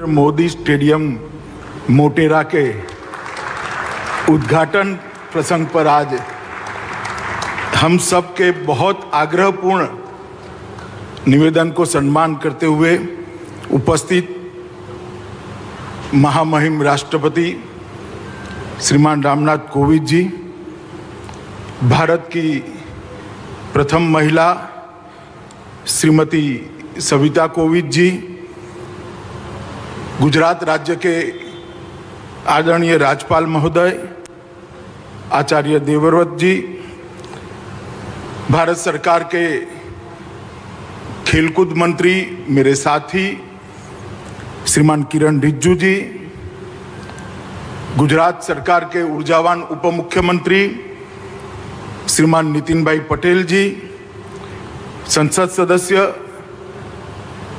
Modi stadium Motera के उद्घाटन प्रसंग पर आज हम सब के बहुत आग्रहपूर्ण निवेदन को सम्मान करते हुए उपस्थित महामहिम राष्ट्रपति श्रीमान रामनाथ कोविंद जी, भारत की प्रथम महिला श्रीमती सविता कोविंद जी, गुजरात राज्य के आदरणीय राज्यपाल महोदय आचार्य देवव्रत जी, भारत सरकार के खेलकूद मंत्री मेरे साथी श्रीमान किरण रिजिजू जी, गुजरात सरकार के ऊर्जावान उप मुख्यमंत्री श्रीमान नितिन भाई पटेल जी, संसद सदस्य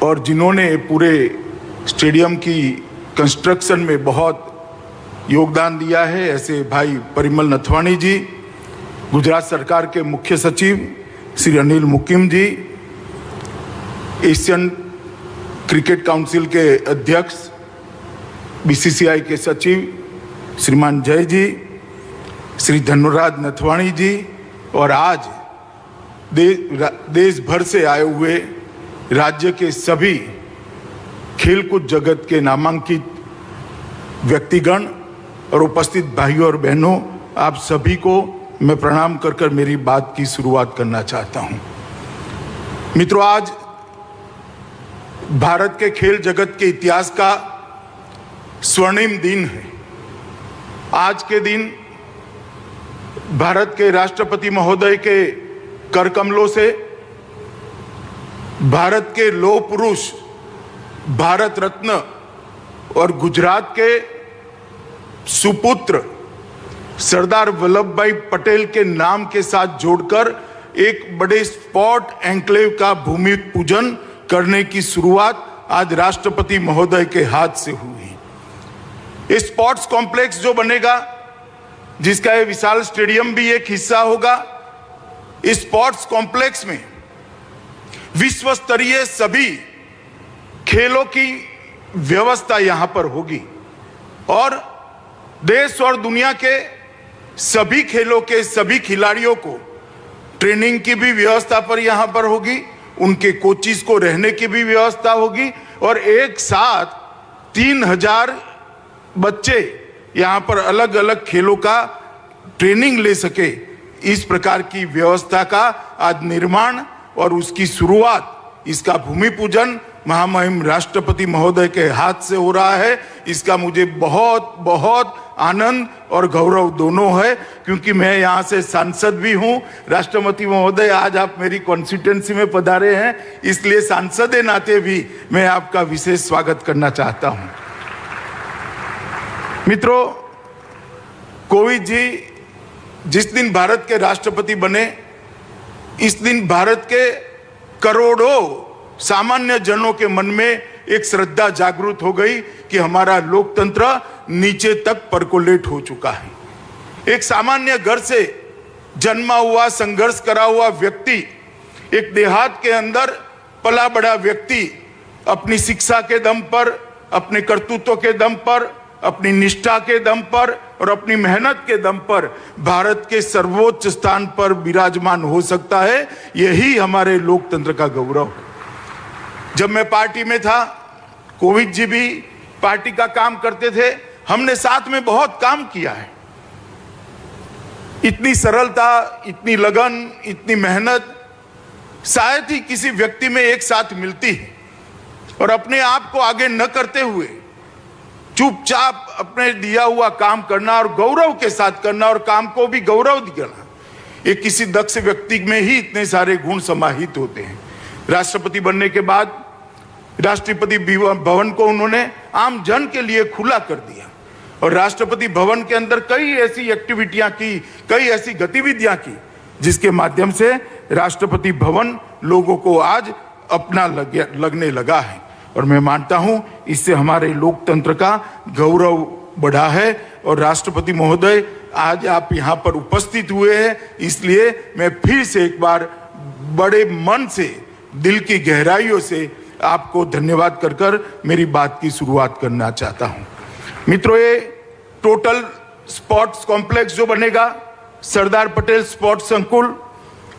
और जिन्होंने पूरे स्टेडियम की कंस्ट्रक्शन में बहुत योगदान दिया है, ऐसे भाई परिमल नथवाणी जी, गुजरात सरकार के मुख्य सचिव श्री अनिल मुकिम जी, एशियन क्रिकेट काउंसिल के अध्यक्ष बीसीसीआई के सचिव श्रीमान जय जी, श्री धनुराज नथवाणी जी और आज देश भर से आए हुए राज्य के सभी खेलकूद जगत के नामांकित व्यक्तिगण और उपस्थित भाइयों और बहनों, आप सभी को मैं प्रणाम कर मेरी बात की शुरुआत करना चाहता हूं। मित्रों, आज भारत के खेल जगत के इतिहास का स्वर्णिम दिन है। आज के दिन भारत के राष्ट्रपति महोदय के कर कमलों से भारत के लौह पुरुष, भारत रत्न और गुजरात के सुपुत्र सरदार वल्लभ भाई पटेल के नाम के साथ जोड़कर एक बड़े स्पोर्ट एन्क्लेव का भूमि पूजन करने की शुरुआत आज राष्ट्रपति महोदय के हाथ से हुई। स्पोर्ट्स कॉम्प्लेक्स जो बनेगा, जिसका ये विशाल स्टेडियम भी एक हिस्सा होगा, इस स्पोर्ट्स कॉम्प्लेक्स में विश्व स्तरीय सभी खेलों की व्यवस्था यहां पर होगी और देश और दुनिया के सभी खेलों के सभी खिलाड़ियों को ट्रेनिंग की भी व्यवस्था पर यहां पर होगी, उनके कोचिज को रहने की भी व्यवस्था होगी और एक साथ 3000 बच्चे यहां पर अलग अलग खेलों का ट्रेनिंग ले सके, इस प्रकार की व्यवस्था का आज निर्माण और उसकी शुरुआत, इसका भूमि पूजन महामहिम राष्ट्रपति महोदय के हाथ से हो रहा है। इसका मुझे बहुत बहुत आनंद और गौरव दोनों है, क्योंकि मैं यहाँ से सांसद भी हूँ। राष्ट्रपति महोदय, आज आप मेरी कॉन्स्टिट्यूएंसी में पधारे हैं, इसलिए सांसद के नाते भी मैं आपका विशेष स्वागत करना चाहता हूँ। मित्रों, कोविंद जी जिस दिन भारत के राष्ट्रपति बने, इस दिन भारत के करोड़ों सामान्य जनों के मन में एक श्रद्धा जागृत हो गई कि हमारा लोकतंत्र नीचे तक परकोलेट हो चुका है। एक सामान्य घर से जन्मा हुआ, संघर्ष करा हुआ व्यक्ति, एक देहात के अंदर पला बड़ा व्यक्ति अपनी शिक्षा के दम पर, अपने कर्तृत्व के दम पर, अपनी निष्ठा के दम पर और अपनी मेहनत के दम पर भारत के सर्वोच्च स्थान पर विराजमान हो सकता है। यही हमारे लोकतंत्र का गौरव है। जब मैं पार्टी में था, कोविंद जी भी पार्टी का काम करते थे, हमने साथ में बहुत काम किया है। इतनी सरलता, इतनी लगन, इतनी मेहनत शायद ही किसी व्यक्ति में एक साथ मिलती है। और अपने आप को आगे न करते हुए चुपचाप अपने दिया हुआ काम करना और गौरव के साथ करना और काम को भी गौरव देना, ये किसी दक्ष व्यक्ति में ही इतने सारे गुण समाहित होते हैं। राष्ट्रपति बनने के बाद राष्ट्रपति भवन को उन्होंने आम जन के लिए खुला कर दिया और राष्ट्रपति भवन के अंदर कई ऐसी एक्टिविटियां की, कई ऐसी गतिविधियां की, जिसके माध्यम से राष्ट्रपति भवन लोगों को आज अपना लगने लगा है। और मैं मानता हूं इससे हमारे लोकतंत्र का गौरव बढ़ा है। और राष्ट्रपति महोदय, आज आप यहां पर उपस्थित हुए हैं, इसलिए मैं फिर से एक बार बड़े मन से, दिल की गहराइयों से आपको धन्यवाद कर मेरी बात की शुरुआत करना चाहता हूं। मित्रों, ये टोटल स्पोर्ट्स कॉम्प्लेक्स जो बनेगा सरदार पटेल स्पोर्ट्स संकुल,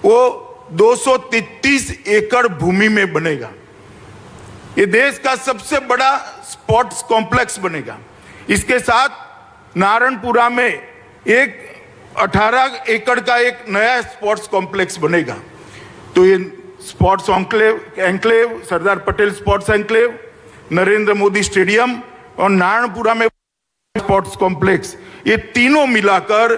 वो 233 एकड़ भूमि में बनेगा। ये देश का सबसे बड़ा स्पोर्ट्स कॉम्प्लेक्स बनेगा। इसके साथ नारायणपुरा में एक 18 एकड़ का एक नया स्पोर्ट्स कॉम्प्लेक्स बनेगा। तो ये sports enclave, Sardar Patel sports enclave, Narendra Modi stadium और नारायणपुरा में स्पोर्ट्स कॉम्प्लेक्स, ये तीनों मिलाकर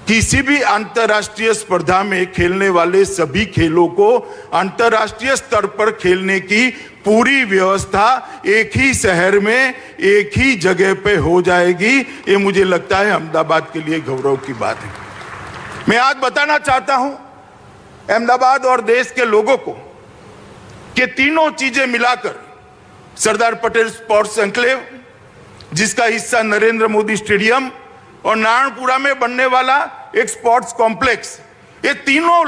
किसी भी अंतर्राष्ट्रीय स्पर्धा में खेलने वाले सभी खेलों को अंतर्राष्ट्रीय स्तर पर खेलने की पूरी व्यवस्था एक ही शहर में एक ही जगह पे हो जाएगी। ये मुझे लगता है अहमदाबाद के लिए गौरव की बात है। मैं आज बताना चाहता हूं अहमदाबाद और देश के लोगों को कि तीनों चीजें मिलाकर सरदार पटेल स्पोर्ट्स एन्क्लेव, जिसका हिस्सा नरेंद्र मोदी स्टेडियम और नारायणपुरा में बनने वाला एक स्पोर्ट्स कॉम्प्लेक्स, ये तीनों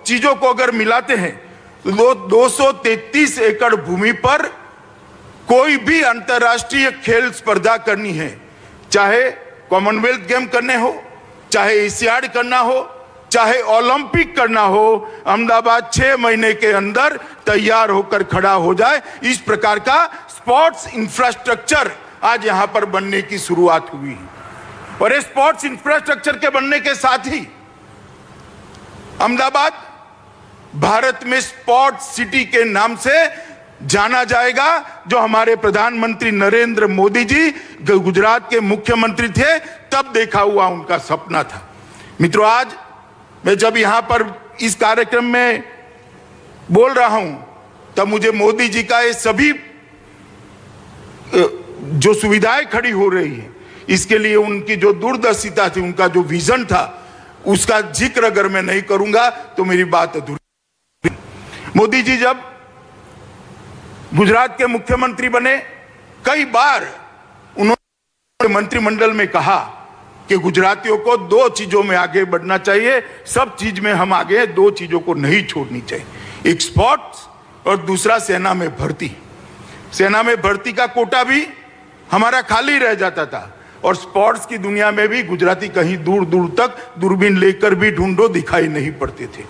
चीजों को अगर मिलाते हैं तो 233 एकड़ भूमि पर कोई भी अंतर्राष्ट्रीय खेल स्पर्धा करनी है, चाहे कॉमनवेल्थ गेम करने हो, चाहे एशियाड करना हो, चाहे ओलंपिक करना हो, अहमदाबाद 6 महीने के अंदर तैयार होकर खड़ा हो जाए। इस प्रकार का स्पोर्ट्स इंफ्रास्ट्रक्चर आज यहां पर बनने की शुरुआत हुई है। और इस स्पोर्ट्स इंफ्रास्ट्रक्चर के बनने के साथ ही अहमदाबाद भारत में स्पोर्ट्स सिटी के नाम से जाना जाएगा, जो हमारे प्रधानमंत्री नरेंद्र मोदी जी गुजरात के मुख्यमंत्री थे तब देखा हुआ उनका सपना था। मित्रों, आज मैं जब यहां पर इस कार्यक्रम में बोल रहा हूं तब मुझे मोदी जी का ये सभी जो सुविधाएं खड़ी हो रही है, इसके लिए उनकी जो दूरदर्शिता थी, उनका जो विजन था, उसका जिक्र अगर मैं नहीं करूंगा तो मेरी बात अधूरी। मोदी जी जब गुजरात के मुख्यमंत्री बने, कई बार उन्होंने मंत्रिमंडल में कहा कि गुजरातियों को 2 चीजों में आगे बढ़ना चाहिए, सब चीज में हम आगे, 2 चीजों को नहीं छोड़नी चाहिए, एक स्पोर्ट्स और दूसरा सेना में भर्ती। सेना में भर्ती का कोटा भी हमारा खाली रह जाता था और स्पोर्ट्स की दुनिया में भी गुजराती कहीं दूर दूर तक दूरबीन लेकर भी ढूंढो दिखाई नहीं पड़ते थे।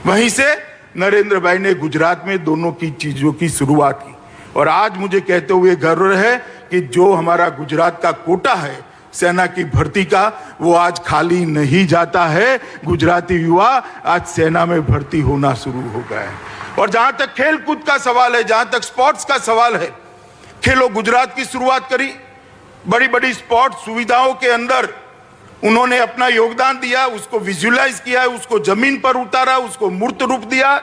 वहीं से नरेंद्र भाई ने गुजरात में दोनों की चीजों की शुरुआत की और आज मुझे कहते हुए गर्व है कि जो हमारा गुजरात का कोटा है सेना की भर्ती का, वो आज खाली नहीं जाता है। गुजराती युवा आज सेना में भर्ती होना शुरू हो गया है। और जहां तक खेल कूद का सवाल है, जहां तक स्पोर्ट्स का सवाल है, खेलो गुजरात की शुरुआत करी, बड़ी बड़ी स्पोर्ट्स सुविधाओं के अंदर उन्होंने अपना योगदान दिया, उसको विजुअलाइज किया, उसको जमीन पर उतारा, उसको मूर्त रूप दिया।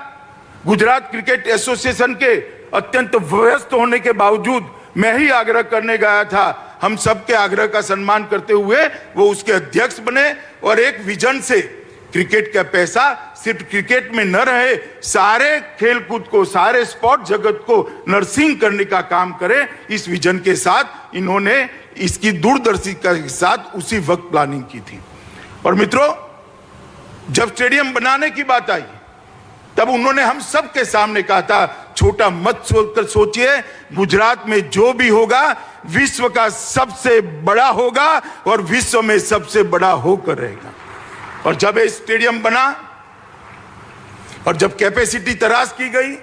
गुजरात क्रिकेट एसोसिएशन के अत्यंत व्यस्त होने के बावजूद मैं ही आग्रह करने गया था, हम सबके आग्रह का सम्मान करते हुए वो उसके अध्यक्ष बने और एक विजन से क्रिकेट का पैसा सिर्फ क्रिकेट में न रहे, सारे खेलकूद को, सारे स्पोर्ट जगत को नर्सिंग करने का काम करे। इस विजन के साथ इन्होंने इसकी दूरदर्शिता के साथ उसी वक्त प्लानिंग की थी। और मित्रों, जब स्टेडियम बनाने की बात आई तब उन्होंने हम सब के सामने कहा था, छोटा मत सोचकर सोचिए, गुजरात में जो भी होगा विश्व का सबसे बड़ा होगा और विश्व में सबसे बड़ा होकर रहेगा। और जब ये स्टेडियम बना और जब कैपेसिटी तराश की गई,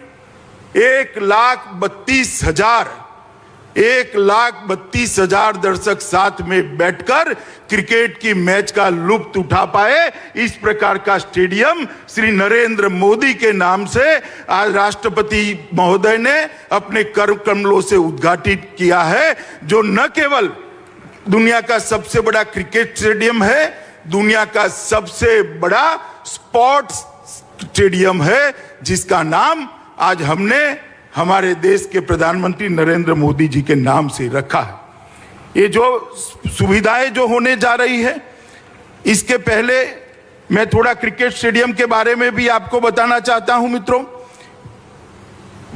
1,32,000 दर्शक साथ में बैठकर क्रिकेट की मैच का लुत्फ उठा पाए, इस प्रकार का स्टेडियम श्री नरेंद्र मोदी के नाम से आज राष्ट्रपति महोदय ने अपने कर कमलों से उद्घाटित किया है, जो न केवल दुनिया का सबसे बड़ा क्रिकेट स्टेडियम है, दुनिया का सबसे बड़ा स्पोर्ट्स स्टेडियम है, जिसका नाम आज हमने हमारे देश के प्रधानमंत्री नरेंद्र मोदी जी के नाम से रखा है। ये जो सुविधाएं जो होने जा रही है, इसके पहले मैं थोड़ा क्रिकेट स्टेडियम के बारे में भी आपको बताना चाहता हूं मित्रों।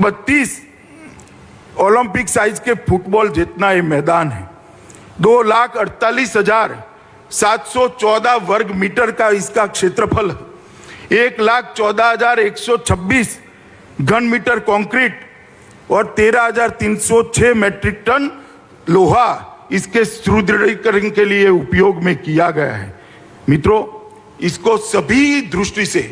32 ओलंपिक साइज के फुटबॉल जितना ये मैदान है, 2,48,714 वर्ग मीटर का इसका क्षेत्रफल है, 1,14,126 घन मीटर कंक्रीट और 13,306 मैट्रिक टन लोहा इसके सुदृढ़ीकरण के लिए उपयोग में किया गया है। मित्रों, इसको सभी दृष्टि से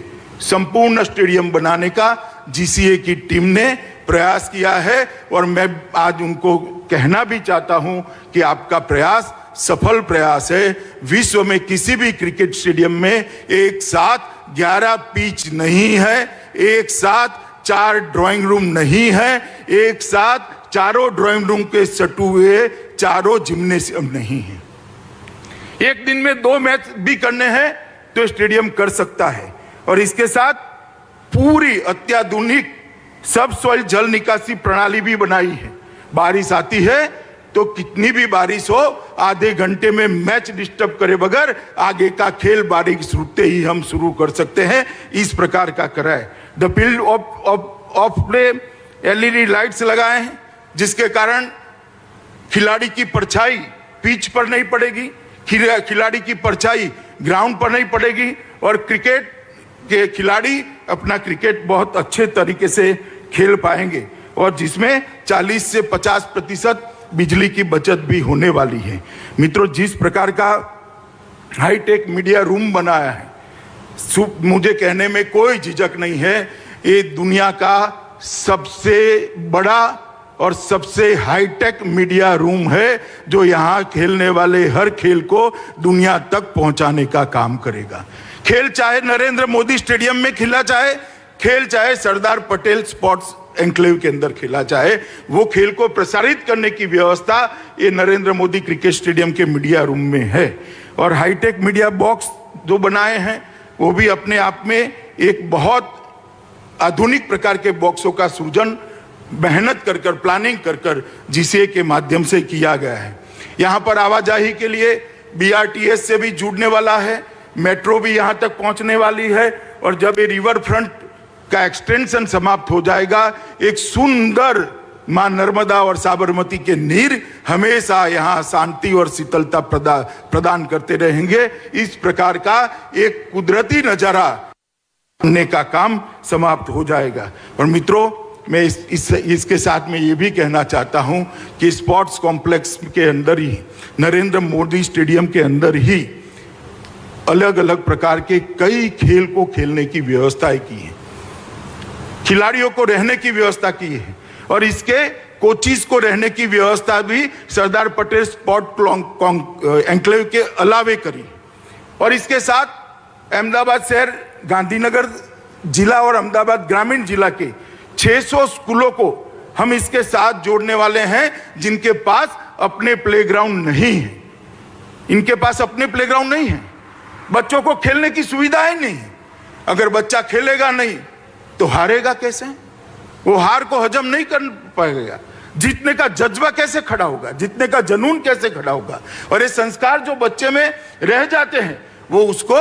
संपूर्ण स्टेडियम बनाने का जीसीए की टीम ने प्रयास किया है और मैं आज उनको कहना भी चाहता हूं कि आपका प्रयास सफल प्रयास है। विश्व में किसी भी क्रिकेट स्टेडियम में एक साथ 11 पिच नहीं है, एक साथ 4 ड्राइंग रूम नहीं है, एक साथ चारों ड्राइंग रूम के सटू हुए चारों जिम्नेशियम नहीं है। एक दिन में 2 मैच भी करने हैं तो स्टेडियम कर सकता है और इसके साथ पूरी अत्याधुनिक सब सॉइल जल निकासी प्रणाली भी बनाई है। बारिश आती है तो कितनी भी बारिश हो, आधे घंटे में मैच डिस्टर्ब करे बगैर आगे का खेल बारिश रुकते ही हम शुरू कर सकते हैं। इस प्रकार का करा है। The field of play LED lights लगाए हैं जिसके कारण खिलाड़ी की परछाई पिच पर नहीं पड़ेगी, खिलाड़ी की परछाई ग्राउंड पर नहीं पड़ेगी और क्रिकेट के खिलाड़ी अपना क्रिकेट बहुत अच्छे तरीके से खेल पाएंगे और जिसमें 40 से 50% बिजली की बचत भी होने वाली है। मित्रों, जिस प्रकार का हाईटेक मीडिया रूम बनाया है, मुझे कहने में कोई झिझक नहीं है, ये दुनिया का सबसे बड़ा और सबसे हाईटेक मीडिया रूम है जो यहाँ खेलने वाले हर खेल को दुनिया तक पहुंचाने का काम करेगा। खेल चाहे नरेंद्र मोदी स्टेडियम में खेला जाए, खेल चाहे सरदार पटेल स्पोर्ट्स एन्क्लेव के अंदर खेला जाए, वो खेल को प्रसारित करने की व्यवस्था ये नरेंद्र मोदी क्रिकेट स्टेडियम के मीडिया रूम में है। और हाईटेक मीडिया बॉक्स जो बनाए हैं वो भी अपने आप में एक बहुत आधुनिक प्रकार के बॉक्सों का सृजन मेहनत कर कर प्लानिंग कर कर जीसीए के माध्यम से किया गया है। यहाँ पर आवाजाही के लिए बीआरटीएस से भी जुड़ने वाला है, मेट्रो भी यहाँ तक पहुँचने वाली है और जब ये रिवर फ्रंट का एक्सटेंशन समाप्त हो जाएगा, एक सुंदर मां नर्मदा और साबरमती के नीर हमेशा यहाँ शांति और शीतलता प्रदान करते रहेंगे। इस प्रकार का एक कुदरती नजारा बनने का काम समाप्त हो जाएगा। और मित्रों, मैं इसके साथ में ये भी कहना चाहता हूं कि स्पोर्ट्स कॉम्प्लेक्स के अंदर ही, नरेंद्र मोदी स्टेडियम के अंदर ही अलग अलग प्रकार के कई खेल को खेलने की व्यवस्थाएं की है, खिलाड़ियों को रहने की व्यवस्था की है और इसके कोचिज को रहने की व्यवस्था भी सरदार पटेल स्पोर्ट एन्क्लेव के अलावे करी। और इसके साथ अहमदाबाद शहर, गांधीनगर जिला और अहमदाबाद ग्रामीण जिला के 600 स्कूलों को हम इसके साथ जोड़ने वाले हैं जिनके पास अपने प्लेग्राउंड नहीं है। इनके पास अपने प्लेग्राउंड नहीं है, बच्चों को खेलने की सुविधाएं नहीं है। अगर बच्चा खेलेगा नहीं तो हारेगा कैसे? वो हार को हजम नहीं कर पाएगा। जीतने का जज्बा कैसे खड़ा होगा, जीतने का जुनून कैसे खड़ा होगा? और ये संस्कार जो बच्चे में रह जाते हैं वो उसको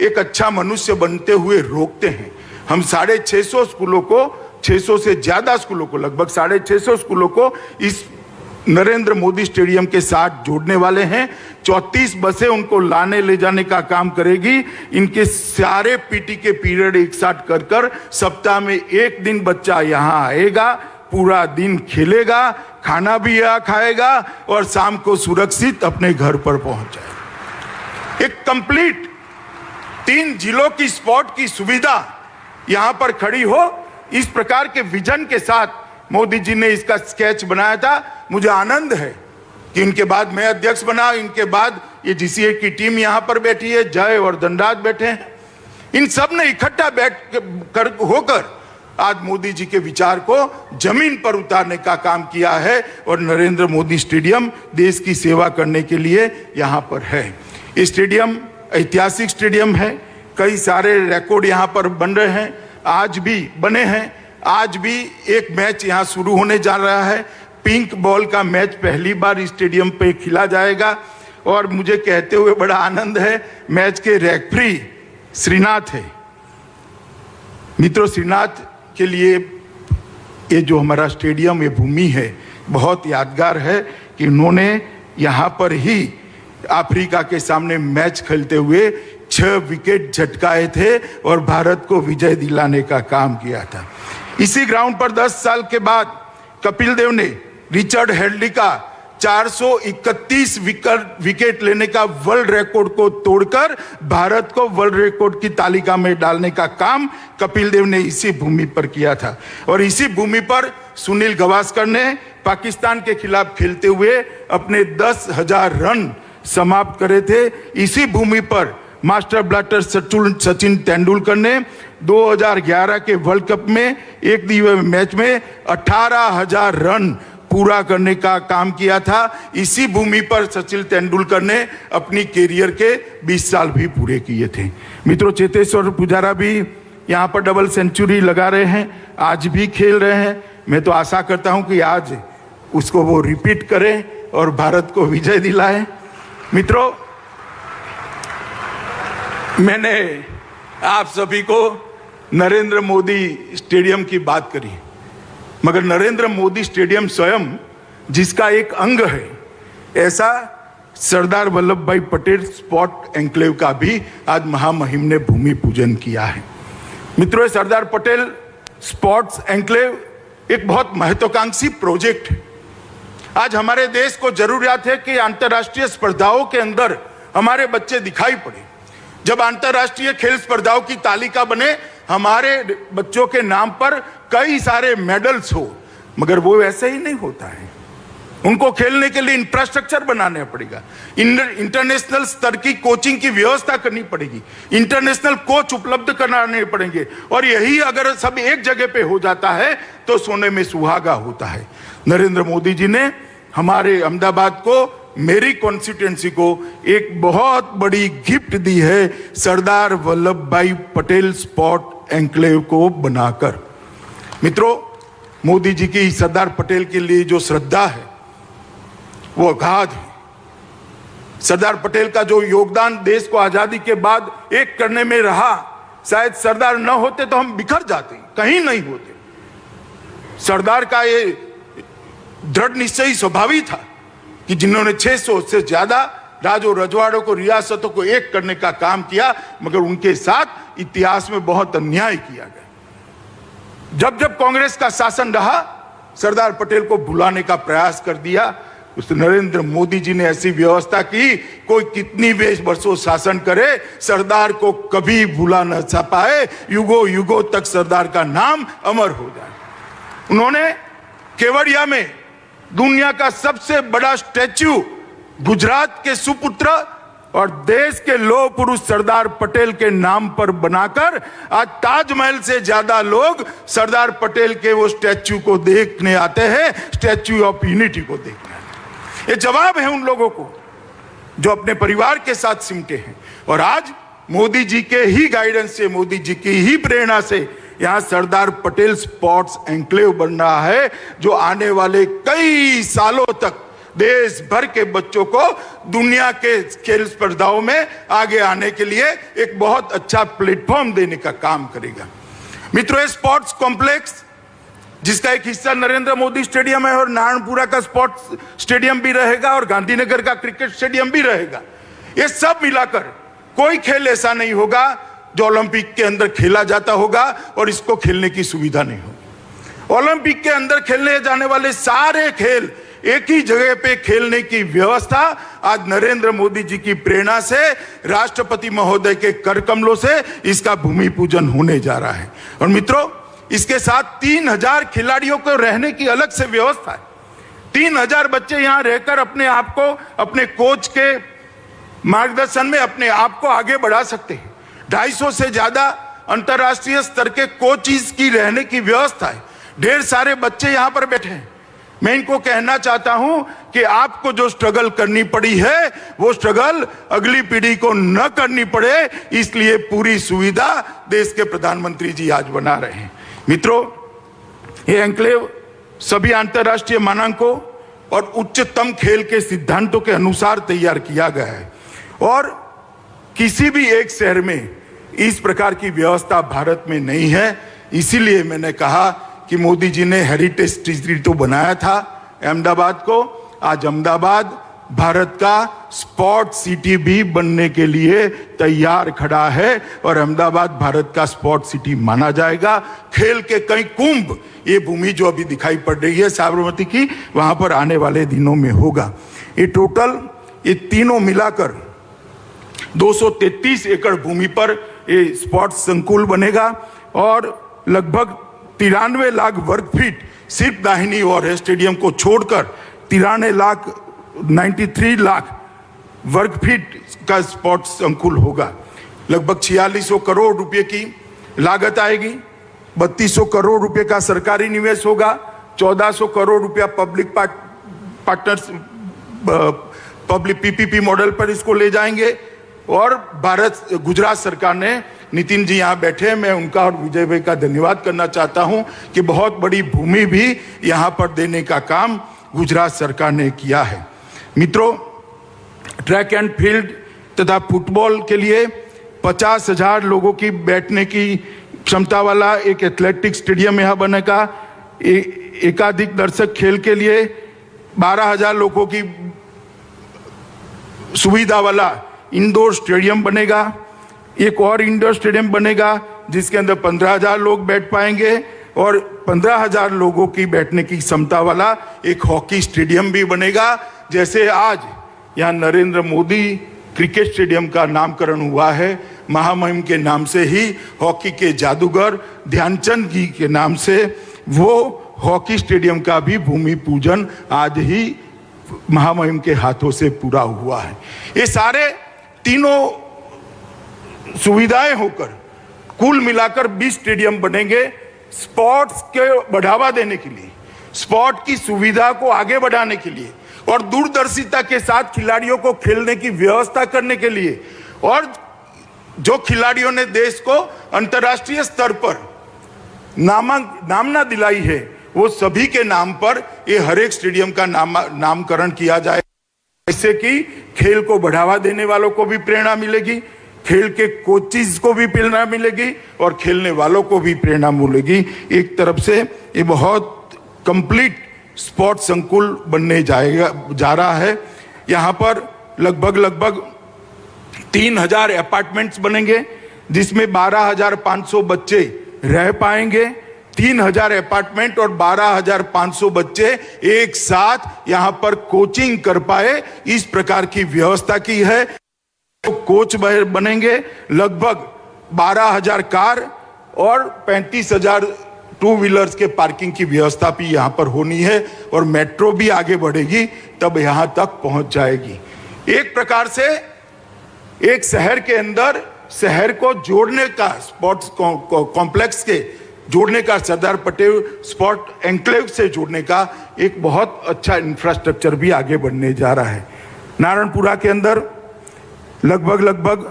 एक अच्छा मनुष्य बनते हुए रोकते हैं। हम 650 स्कूलों को, 600 से ज्यादा स्कूलों को, लगभग 650 स्कूलों को इस नरेंद्र मोदी स्टेडियम के साथ जोड़ने वाले हैं। 34 बसें उनको लाने ले जाने का काम करेगी। इनके सारे पीटी के पीरियड एक साथ कर कर सप्ताह में एक दिन बच्चा यहाँ आएगा, पूरा दिन खेलेगा, खाना भी यहाँ खाएगा और शाम को सुरक्षित अपने घर पर पहुंच जाएगा। एक कंप्लीट 3 जिलों की स्पोर्ट की सुविधा यहाँ पर खड़ी हो, इस प्रकार के विजन के साथ मोदी जी ने इसका स्केच बनाया था। मुझे आनंद है कि इनके बाद मैं अध्यक्ष बना, इनके बाद ये जीसीए की टीम यहाँ पर बैठी है, जय और धनराज बैठे हैं। इन सब ने इकट्ठा होकर आज मोदी जी के विचार को जमीन पर उतारने का काम किया है और नरेंद्र मोदी स्टेडियम देश की सेवा करने के लिए यहाँ पर है। ये स्टेडियम ऐतिहासिक स्टेडियम है, कई सारे रिकॉर्ड यहाँ पर बन रहे हैं, आज भी बने हैं। आज भी एक मैच यहाँ शुरू होने जा रहा है। पिंक बॉल का मैच पहली बार इस स्टेडियम पे खेला जाएगा और मुझे कहते हुए बड़ा आनंद है, मैच के रेफरी श्रीनाथ है। मित्रों, श्रीनाथ के लिए ये जो हमारा स्टेडियम, ये भूमि है, बहुत यादगार है कि उन्होंने यहाँ पर ही अफ्रीका के सामने मैच खेलते हुए 6 विकेट झटकाए थे और भारत को विजय दिलाने का काम किया था। इसी ग्राउंड पर 10 साल के बाद कपिल देव ने रिचर्ड हेडली का 431 विकेट लेने का वर्ल्ड रिकॉर्ड को तोड़कर भारत को वर्ल्ड रिकॉर्ड की तालिका में डालने का काम कपिल देव ने इसी भूमि पर किया था। और इसी भूमि पर सुनील गावस्कर ने पाकिस्तान के खिलाफ खेलते हुए अपने 10,000 रन समाप्त करे थे। इसी भूमि पर मास्टर ब्लास्टर सचिन तेंदुलकर ने 2011 के वर्ल्ड कप में एक दिवसीय मैच में 18,000 रन पूरा करने का काम किया था। इसी भूमि पर सचिन तेंदुलकर ने अपनी कैरियर के 20 साल भी पूरे किए थे। मित्रों, चेतेश्वर पुजारा भी यहाँ पर डबल सेंचुरी लगा रहे हैं, आज भी खेल रहे हैं। मैं तो आशा करता हूं कि आज उसको वो रिपीट करें और भारत को विजय दिलाएं। मित्रों, मैंने आप सभी को नरेंद्र मोदी स्टेडियम की बात करी, मगर नरेंद्र मोदी स्टेडियम स्वयं जिसका एक अंग है, ऐसा सरदार वल्लभ भाई पटेल स्पोर्ट एन्क्लेव का भी आज महामहिम ने भूमि पूजन किया है। मित्रों, सरदार पटेल स्पोर्ट्स एन्क्लेव एक बहुत महत्वाकांक्षी प्रोजेक्ट है। आज हमारे देश को जरूरत है कि अंतर्राष्ट्रीय स्पर्धाओं के अंदर हमारे बच्चे दिखाई पड़े। जब अंतर्राष्ट्रीय खेल स्पर्धाओं की तालिका बने, हमारे बच्चों के नाम पर कई सारे मेडल्स हो, मगर वो वैसे ही नहीं होता है। उनको खेलने के लिए इंफ्रास्ट्रक्चर बनाना पड़ेगा, इंटरनेशनल स्तर की कोचिंग की व्यवस्था करनी पड़ेगी, इंटरनेशनल कोच उपलब्ध कराने पड़ेंगे। और यही अगर सब एक जगह पे हो जाता है तो सोने में सुहागा होता है। नरेंद्र मोदी जी ने हमारे अहमदाबाद को, मेरी कॉन्स्टिट्यूएंसी को एक बहुत बड़ी गिफ्ट दी है सरदार वल्लभ भाई पटेल स्पोर्ट एन्क्लेव को बनाकर। मित्रों, मोदी जी की सरदार पटेल के लिए जो श्रद्धा है वो अगाध है। सरदार पटेल का जो योगदान देश को आजादी के बाद एक करने में रहा, शायद सरदार न होते तो हम बिखर जाते, कहीं नहीं होते। सरदार का ये दृढ़ निश्चयी स्वभावी था कि जिन्होंने 600 से ज्यादा राजों रजवाड़ों को, रियासतों को एक करने का काम किया, मगर उनके साथ इतिहास में बहुत अन्याय किया गया। जब जब कांग्रेस का शासन रहा, सरदार पटेल को भुलाने का प्रयास कर दिया। उस नरेंद्र मोदी जी ने ऐसी व्यवस्था की, कोई कितनी वर्षों शासन करे, सरदार को कभी भुला न पाए, युगों युगों तक सरदार का नाम अमर हो जाए। उन्होंने केवड़िया में दुनिया का सबसे बड़ा स्टैच्यू गुजरात के सुपुत्र और देश के लौह पुरुष सरदार पटेल के नाम पर बनाकर आज ताजमहल से ज्यादा लोग सरदार पटेल के वो स्टैच्यू को देखने आते हैं, स्टैच्यू ऑफ यूनिटी को देखने। ये जवाब है उन लोगों को जो अपने परिवार के साथ सिमटे हैं। और आज मोदी जी के ही गाइडेंस से, मोदी जी की ही प्रेरणा से यहाँ सरदार पटेल स्पोर्ट्स एन्क्लेव बन रहा है, जो आने वाले कई सालों तक देश भर के बच्चों को दुनिया के खेल स्पर्धाओं में आगे आने के लिए एक बहुत अच्छा प्लेटफॉर्म देने का काम करेगा। मित्रों, स्पोर्ट्स कॉम्प्लेक्स जिसका एक हिस्सा नरेंद्र मोदी स्टेडियम है और नारायणपुरा का स्पोर्ट्स स्टेडियम भी रहेगा और गांधीनगर का क्रिकेट स्टेडियम भी रहेगा। ये सब मिलाकर कोई खेल ऐसा नहीं होगा जो ओलंपिक के अंदर खेला जाता होगा और इसको खेलने की सुविधा नहीं होगी। ओलंपिक के अंदर खेलने जाने वाले सारे खेल एक ही जगह पे खेलने की व्यवस्था आज नरेंद्र मोदी जी की प्रेरणा से, राष्ट्रपति महोदय के कर कमलों से इसका भूमि पूजन होने जा रहा है। और मित्रों, इसके साथ 3,000 खिलाड़ियों को रहने की अलग से व्यवस्था है। 3,000 बच्चे यहाँ रहकर अपने आप को, अपने कोच के मार्गदर्शन में अपने आप को आगे बढ़ा सकते हैं। 250 से ज्यादा अंतर्राष्ट्रीय स्तर के कोचिज की रहने की व्यवस्था है। ढेर सारे बच्चे यहाँ पर बैठे हैं। मैं इनको कहना चाहता हूं कि आपको जो स्ट्रगल करनी पड़ी है, वो स्ट्रगल अगली पीढ़ी को न करनी पड़े, इसलिए पूरी सुविधा देश के प्रधानमंत्री जी आज बना रहे हैं। मित्रों, ये एन्क्लेव सभी अंतर्राष्ट्रीय मानकों और उच्चतम खेल के सिद्धांतों के अनुसार तैयार किया गया है और किसी भी एक शहर में इस प्रकार की व्यवस्था भारत में नहीं है। इसीलिए मैंने कहा कि मोदी जी ने हेरिटेज सिटी तो बनाया था अहमदाबाद को, आज अहमदाबाद भारत का स्पोर्ट सिटी भी बनने के लिए तैयार खड़ा है और अहमदाबाद भारत का स्पोर्ट सिटी माना जाएगा। खेल के कई कुंभ, ये भूमि जो अभी दिखाई पड़ रही है साबरमती की, वहां पर आने वाले दिनों में होगा। ये टोटल ये तीनों मिलाकर 233 एकड़ भूमि पर ये स्पोर्ट्स संकुल बनेगा और लगभग 93 लाख वर्ग फीट सिर्फ दाहिनी ओर है। स्टेडियम को छोड़कर 93 लाख वर्ग फीट का स्पोर्ट्स संकुल होगा। लगभग 4600 करोड़ रुपए की लागत आएगी। 3200 करोड़ रुपए का सरकारी निवेश होगा। 1400 करोड़ रुपया public partners public PPP model पर इसको ले जाएंगे। और गुजरात सरकार ने, नितिन जी यहाँ बैठे हैं, मैं उनका और विजय भाई का धन्यवाद करना चाहता हूं कि बहुत बड़ी भूमि भी यहाँ पर देने का काम गुजरात सरकार ने किया है। मित्रों, ट्रैक एंड फील्ड तथा फुटबॉल के लिए 50,000 लोगों की बैठने की क्षमता वाला एक एथलेटिक स्टेडियम यहाँ बनेगा। एकाधिक दर्शक खेल के लिए 12,000 लोगों की सुविधा वाला इंडोर स्टेडियम बनेगा। एक और इंडोर स्टेडियम बनेगा जिसके अंदर 15,000 लोग बैठ पाएंगे और 15,000 लोगों की बैठने की क्षमता वाला एक हॉकी स्टेडियम भी बनेगा। जैसे आज यहाँ नरेंद्र मोदी क्रिकेट स्टेडियम का नामकरण हुआ है, महामहिम के नाम से ही हॉकी के जादूगर ध्यानचंद जी के नाम से वो हॉकी स्टेडियम का भी भूमि पूजन आज ही महामहिम के हाथों से पूरा हुआ है। ये सारे तीनों सुविधाएं होकर कुल मिलाकर 20 स्टेडियम बनेंगे स्पोर्ट्स के बढ़ावा देने के लिए, स्पोर्ट की सुविधा को आगे बढ़ाने के लिए और दूरदर्शिता के साथ खिलाड़ियों को खेलने की व्यवस्था करने के लिए। और जो खिलाड़ियों ने देश को अंतर्राष्ट्रीय स्तर पर नामना दिलाई है, वो सभी के नाम पर ये हर एक स्टेडियम का नामकरण किया जाए, इससे कि खेल को बढ़ावा देने वालों को भी प्रेरणा मिलेगी, खेल के कोचिज को भी प्रेरणा मिलेगी और खेलने वालों को भी प्रेरणा मिलेगी। एक तरफ से ये बहुत कंप्लीट स्पोर्ट संकुल बनने जा रहा है। यहाँ पर लगभग 3,000 अपार्टमेंट्स बनेंगे जिसमें 12,500 बच्चे रह पाएंगे। 3,000 अपार्टमेंट और 12,500 बच्चे एक साथ यहाँ पर कोचिंग कर पाए, इस प्रकार की व्यवस्था की है। तो कोच बनेंगे, लगभग 12,000 कार और 35,000 टू व्हीलर्स के पार्किंग की व्यवस्था भी यहाँ पर होनी है और मेट्रो भी आगे बढ़ेगी तब यहाँ तक पहुँच जाएगी। एक प्रकार से एक शहर के अंदर शहर को जोड़ने का, स्पोर्ट्स कॉम्प्लेक्स के जोड़ने का, सरदार पटेल स्पोर्ट एन्क्लेव से जोड़ने का एक बहुत अच्छा इंफ्रास्ट्रक्चर भी आगे बढ़ने जा रहा है। नारायणपुरा के अंदर लगभग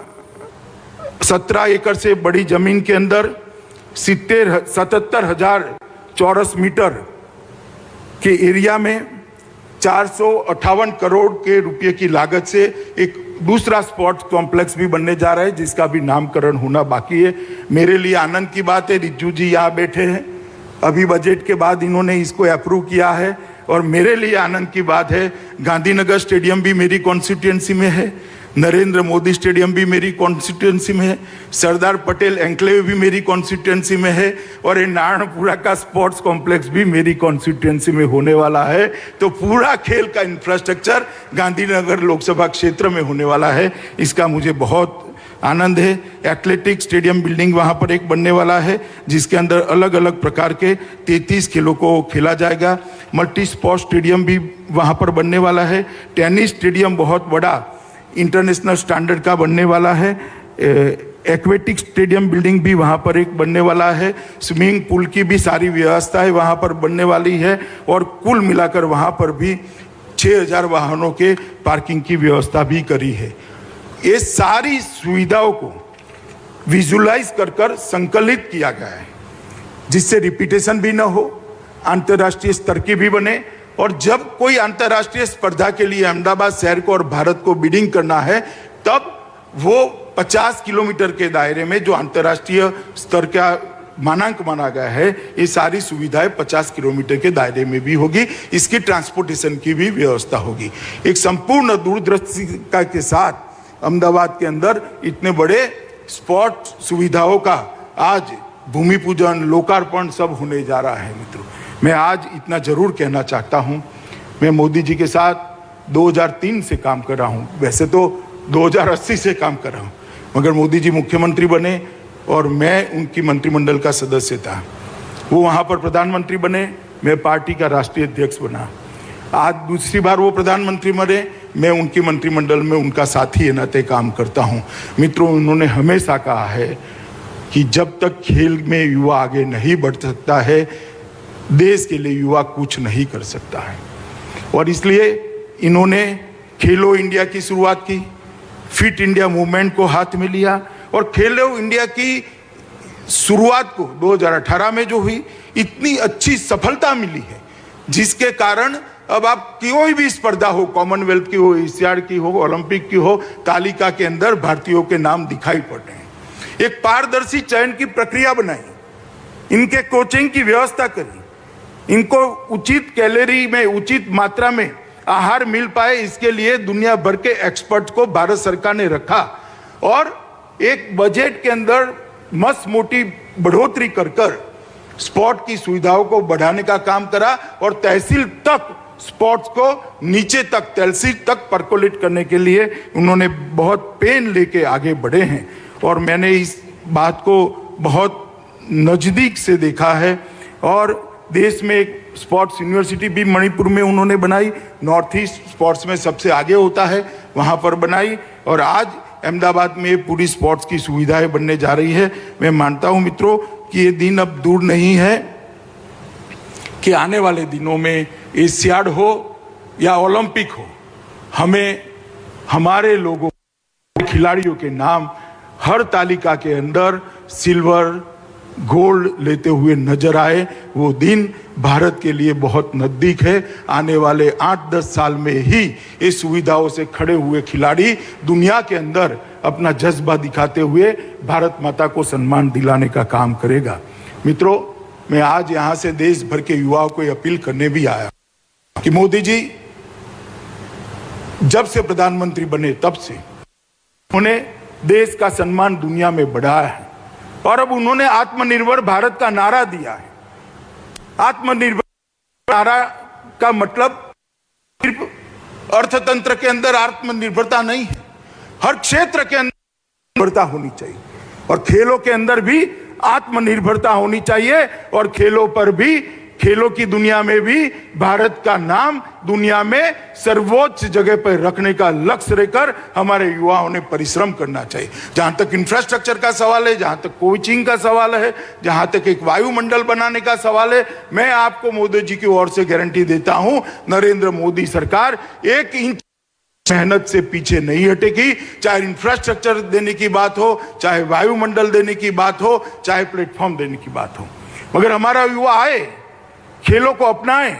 17 एकड़ से बड़ी जमीन के अंदर 77,000 चौरस मीटर के एरिया में 458 करोड़ के रुपए की लागत से एक दूसरा स्पोर्ट्स कॉम्प्लेक्स भी बनने जा रहा है जिसका भी नामकरण होना बाकी है। मेरे लिए आनंद की बात है, रिज्जू जी यहाँ बैठे हैं, अभी बजट के बाद इन्होंने इसको अप्रूव किया है। और मेरे लिए आनंद की बात है, गांधीनगर स्टेडियम भी मेरी कॉन्स्टिट्यूएंसी में है, नरेंद्र मोदी स्टेडियम भी मेरी कॉन्स्टिट्यूएंसी में है, सरदार पटेल एन्क्लेव भी मेरी कॉन्स्टिट्यूएंसी में है और ये नारायणपुरा का स्पोर्ट्स कॉम्प्लेक्स भी मेरी कॉन्स्टिट्यूएंसी में होने वाला है। तो पूरा खेल का इंफ्रास्ट्रक्चर गांधीनगर लोकसभा क्षेत्र में होने वाला है, इसका मुझे बहुत आनंद है। एथलेटिक स्टेडियम बिल्डिंग वहाँ पर एक बनने वाला है जिसके अंदर अलग अलग प्रकार के 33 खेलों को खेला जाएगा। मल्टी स्पोर्ट्स स्टेडियम भी वहाँ पर बनने वाला है। टेनिस स्टेडियम बहुत बड़ा इंटरनेशनल स्टैंडर्ड का बनने वाला है। एक्वेटिक स्टेडियम बिल्डिंग भी वहाँ पर एक बनने वाला है। स्विमिंग पूल की भी सारी व्यवस्थाएं वहाँ पर बनने वाली है और कुल मिलाकर वहाँ पर भी 6,000 वाहनों के पार्किंग की व्यवस्था भी करी है। ये सारी सुविधाओं को विजुलाइज कर संकलित किया गया है जिससे रिपीटेशन भी ना हो, अंतर्राष्ट्रीय स्तर की भी बने। और जब कोई अंतर्राष्ट्रीय स्पर्धा के लिए अहमदाबाद शहर को और भारत को बिडिंग करना है तब वो 50 किलोमीटर के दायरे में जो अंतर्राष्ट्रीय स्तर का मानांक माना गया है, ये सारी सुविधाएं 50 किलोमीटर के दायरे में भी होगी। इसकी ट्रांसपोर्टेशन की भी व्यवस्था होगी। एक संपूर्ण दूरदर्शिता के साथ अहमदाबाद के अंदर इतने बड़े स्पोर्ट सुविधाओं का आज भूमि पूजन, लोकार्पण सब होने जा रहा है। मित्रों, मैं आज इतना जरूर कहना चाहता हूं, मैं मोदी जी के साथ 2003 से काम कर रहा हूं, वैसे तो 2080 से काम कर रहा हूं, मगर मोदी जी मुख्यमंत्री बने और मैं उनकी मंत्रिमंडल का सदस्य था। वो वहाँ पर प्रधानमंत्री बने, मैं पार्टी का राष्ट्रीय अध्यक्ष बना। आज दूसरी बार वो प्रधानमंत्री बने, मैं उनकी मंत्रिमंडल में उनका साथी है नाते काम करता हूँ। मित्रों, उन्होंने हमेशा कहा है कि जब तक खेल में युवा आगे नहीं बढ़ सकता है, देश के लिए युवा कुछ नहीं कर सकता है। और इसलिए इन्होंने खेलो इंडिया की शुरुआत की, फिट इंडिया मूवमेंट को हाथ में लिया और खेलो इंडिया की शुरुआत को 2018 में जो हुई, इतनी अच्छी सफलता मिली है जिसके कारण अब आप कोई भी स्पर्धा हो, कॉमनवेल्थ की हो, एशियाड की हो, ओलंपिक की हो, तालिका के अंदर भारतीयों के नाम दिखाई पड़ रहे हैं। एक पारदर्शी चयन की प्रक्रिया बनाई, इनके कोचिंग की व्यवस्था करी, इनको उचित कैलोरी में, उचित मात्रा में आहार मिल पाए, इसके लिए दुनिया भर के एक्सपर्ट को भारत सरकार ने रखा और एक बजट के अंदर मस्त मोटी बढ़ोतरी कर स्पोर्ट की सुविधाओं को बढ़ाने का काम करा और तहसील तक स्पोर्ट्स को नीचे तक, तहसील तक परकोलेट करने के लिए उन्होंने बहुत पेन लेके आगे बढ़े हैं। और मैंने इस बात को बहुत नज़दीक से देखा है और देश में एक स्पोर्ट्स यूनिवर्सिटी भी मणिपुर में उन्होंने बनाई, नॉर्थ ईस्ट स्पोर्ट्स में सबसे आगे होता है, वहाँ पर बनाई और आज अहमदाबाद में पूरी स्पोर्ट्स की सुविधाएं बनने जा रही है। मैं मानता हूँ मित्रों कि ये दिन अब दूर नहीं है कि आने वाले दिनों में एशियाड हो या ओलंपिक हो, हमें हमारे लोगों, खिलाड़ियों के नाम हर तालिका के अंदर सिल्वर, गोल्ड लेते हुए नजर आए। वो दिन भारत के लिए बहुत नजदीक है। आने वाले 8-10 साल में ही इस सुविधाओं से खड़े हुए खिलाड़ी दुनिया के अंदर अपना जज्बा दिखाते हुए भारत माता को सम्मान दिलाने का काम करेगा। मित्रों, मैं आज यहाँ से देश भर के युवाओं को अपील करने भी आया कि मोदी जी जब से प्रधानमंत्री बने तब से उन्होंने देश का सम्मान दुनिया में बढ़ाया है और अब उन्होंने आत्मनिर्भर भारत का नारा दिया है। आत्मनिर्भर नारा का मतलब सिर्फ अर्थतंत्र के अंदर आत्मनिर्भरता नहीं है, हर क्षेत्र के अंदर निर्भरता होनी चाहिए और खेलों के अंदर भी आत्मनिर्भरता होनी चाहिए और खेलों पर भी, खेलों की दुनिया में भी भारत का नाम दुनिया में सर्वोच्च जगह पर रखने का लक्ष्य लेकर हमारे युवाओं ने परिश्रम करना चाहिए। जहां तक इंफ्रास्ट्रक्चर का सवाल है, जहां तक कोचिंग का सवाल है, जहां तक एक वायुमंडल बनाने का सवाल है, मैं आपको मोदी जी की ओर से गारंटी देता हूं, नरेंद्र मोदी सरकार 1 इंच मेहनत से पीछे नहीं हटेगी। चाहे इंफ्रास्ट्रक्चर देने की बात हो, चाहे वायुमंडल देने की बात हो, चाहे प्लेटफॉर्म देने की बात हो, मगर हमारा युवा आए, खेलों को अपनाएं,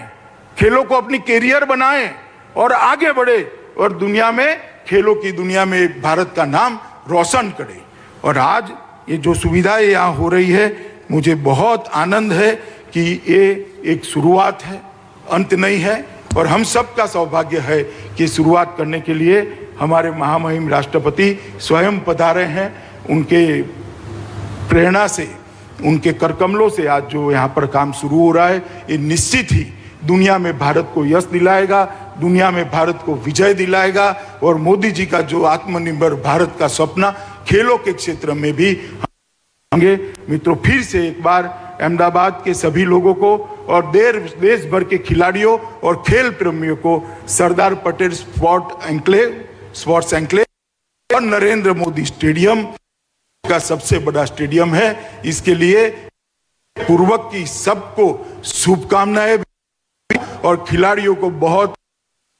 खेलों को अपनी कैरियर बनाएं और आगे बढ़े और दुनिया में, खेलों की दुनिया में एक भारत का नाम रोशन करे। और आज ये जो सुविधाएं यहाँ हो रही है, मुझे बहुत आनंद है कि ये एक शुरुआत है, अंत नहीं है और हम सबका सौभाग्य है कि शुरुआत करने के लिए हमारे महामहिम राष्ट्रपति स्वयं पधारे हैं। उनके प्रेरणा से, उनके करकमलों से आज जो यहाँ पर काम शुरू हो रहा है, ये निश्चित ही दुनिया में भारत को यश दिलाएगा, दुनिया में भारत को विजय दिलाएगा और मोदी जी का जो आत्मनिर्भर भारत का सपना खेलों के क्षेत्र में भी होंगे। मित्रों, फिर से एक बार अहमदाबाद के सभी लोगों को और देश भर के खिलाड़ियों और खेल प्रेमियों को सरदार पटेल स्पोर्ट्स एन्क्लेव और नरेंद्र मोदी स्टेडियम का सबसे बड़ा स्टेडियम है, इसके लिए पूर्वक की सबको शुभकामनाएं और खिलाड़ियों को बहुत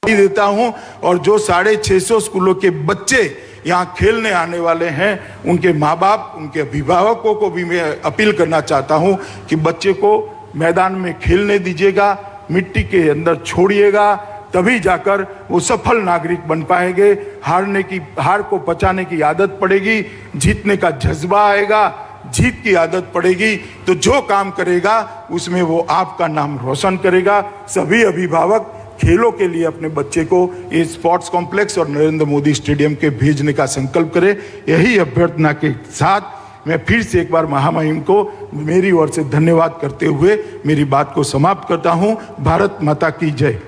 देता हूं। और जो 650 स्कूलों के बच्चे यहाँ खेलने आने वाले हैं, उनके माँ बाप, उनके अभिभावकों को भी मैं अपील करना चाहता हूं कि बच्चे को मैदान में खेलने दीजिएगा, मिट्टी के अंदर छोड़िएगा, तभी जाकर वो सफल नागरिक बन पाएंगे। हार को पचाने की आदत पड़ेगी, जीतने का जज्बा आएगा, जीत की आदत पड़ेगी तो जो काम करेगा उसमें वो आपका नाम रोशन करेगा। सभी अभिभावक खेलों के लिए अपने बच्चे को ये स्पोर्ट्स कॉम्प्लेक्स और नरेंद्र मोदी स्टेडियम के भेजने का संकल्प करें। यही अभ्यर्थना के साथ मैं फिर से एक बार महामहिम को मेरी ओर से धन्यवाद करते हुए मेरी बात को समाप्त करता हूं। भारत माता की जय।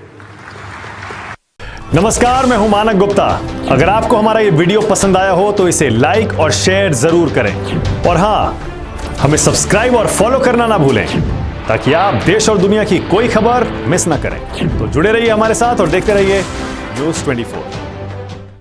नमस्कार, मैं हूं मानक गुप्ता। अगर आपको हमारा ये वीडियो पसंद आया हो तो इसे लाइक और शेयर जरूर करें और हां, हमें सब्सक्राइब और फॉलो करना ना भूलें ताकि आप देश और दुनिया की कोई खबर मिस ना करें। तो जुड़े रहिए हमारे साथ और देखते रहिए न्यूज़ 24।